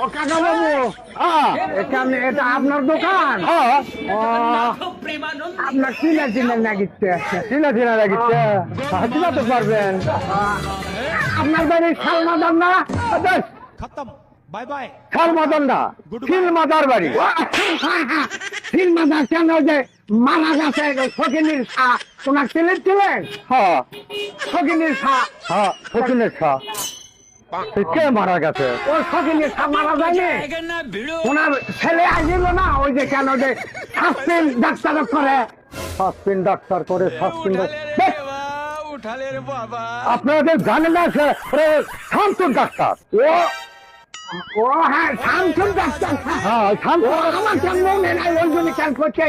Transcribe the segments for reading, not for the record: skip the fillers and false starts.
ও কাকা বাবু, এখানে এটা আপনার দোকান? আপনার চিনা চিনা লাগিচ্ছে, চিনা চিনা লাগিচ্ছে, চিনাতে পারবেন? আপনার বাড়ি শালমাদার না? खत्म बाय बाय শালমাদার না, শিলমাদার বাড়ি। শিলমাদার কেন যে মারা গেছে ফকিনীর শাহ, তোমার ছেলের ছিলেন? হ্যাঁ, ফকিনীর শাহ। হ্যাঁ, ফকিনীর শাহ। কে মারা গেছে? ওই ফকিনীর শাহ মারা যায়নি, ওনার ছেলে আসছিল না, ওই যে কেন যে সাসপেন্ড ডাক্তার করে, সাসপেন্ড ডাক্তার করে, সাসপেন্ড। उठा ले रे बाबा আপনাদের জানেন না সে শামসুর ডাক্তার? ও হ্যাঁ, শামসুর ডাক্তার। হ্যাঁ, আমার কেন মনে নাই, ওই জন্য কেন করছে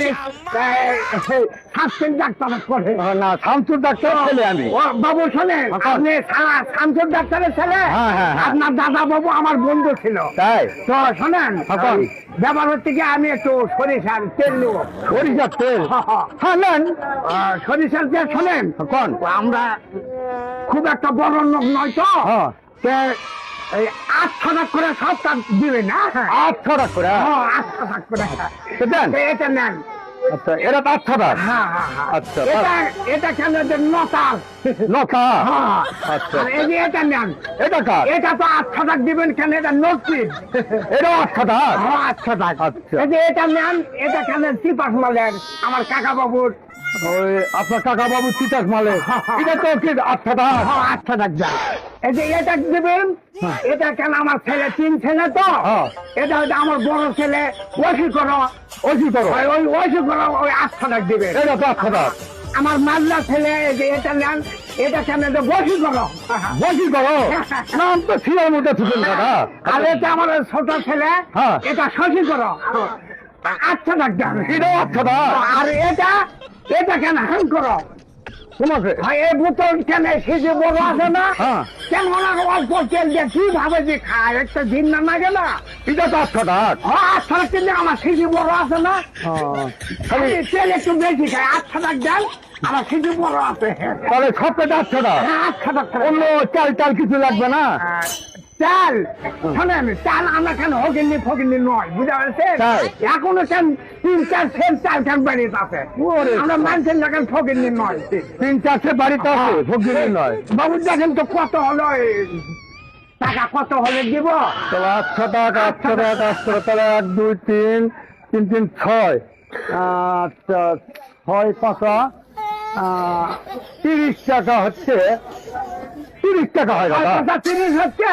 সাসপেন্ড ডাক্তার করে না, শামসুর ডাক্তার ছেলে আমি। ও বাবু শোনেন, আপনি শামসুর ডাক্তারের ছেলে? আপনার দাদা বাবু আমার বন্ধু ছিল, তাই তো শোনেন, ব্যাপার হচ্ছে কি আমি একটু সরিষার তেল নেবো। সরিষার তেল? হ্যাঁ নেন, সরিষার তেল। শোনেন কোন, আমরা খুব একটা বড় লোক নয় তো, এই 8 টাকা করে সবটা দিবেন না? 8 টাকা করে? হ্যাঁ, 8 টাকা করে দেন। এটা নেন। আচ্ছা, এটা 8 টাকা? হ্যাঁ হ্যাঁ। আচ্ছা, এটা কেন যে নটা নটা? হ্যাঁ। আচ্ছা, এই যে এটা নেন। এটা কার? এটা তো 8 টাকা দিবেন কেন, এটা নোটিস। এটা 8 টাকা? হ্যাঁ, 8 টাকা। আচ্ছা, এই যে এটা নেন, এটা কেন চিপাস মালের, আমার কাকা বাবুর। ওই আপনার কাকা বাবু চিটাস মালে, এটা তো কি 8 টাকা? হ্যাঁ, 8 টাকা যা। এই যে এটা দিবেন, এটা কেন আমার ছেলে, 3 ছেলে তো, এটা আমার বড় ছেলে, ওসি করো, ওসি করো, ওই ওসি করো, ওই 8 টাকা দিবেন। এটা তো 8 টাকা। আমার মাল্লা ছেলে, যে এটা নেন, এটা কেন বসি করো, বসি করো, নাম তো ছিলের মধ্যে থাকেন দাদা। আর এটা আমার ছোট ছেলে, এটা শশী করো, 8 টাকা। এটা 8 টাকা। আর এটা এটা কেন হ্যাং করো, তোমাকে ভাই এই বোতল কেন সেজে বড় আছে না, কেন ওনার অল্প তেল দিয়ে কি ভাবে যে খায়, একটা দিন না লাগে না। এটা তো 8 টাকা। হ্যাঁ, 8 টাকা কিনলে আমার সেজে বড় আছে না, তেল একটু বেশি খায়, 8 টাকা দেন, আমার সেজে বড় আছে। তাহলে সব পেটে 8 টাকা? হ্যাঁ, 8 টাকা। অন্য চাল টাল কিছু লাগবে না? চাল শোনেন, চাল আমরা কেন হকিনি ফকিনি নয়, বুঝা পারছেন? এখনো কেন 3-4 সের চাল কেন বাড়িতে আছে, আমরা মানছেন না কেন ফকিনি নয়, 3-4 সে বাড়িতে আছে, ফকিনি নয়। বাবু দেখেন তো কত হলো, টাকা কত হলে দিব? 8 টাকা, 8 টাকা, 8 টাকা। তাহলে 1 2 3 3 3 6, আচ্ছা 6 5 30 টাকা হচ্ছে, 30 টাকা হয় দাদা। 30 হচ্ছে।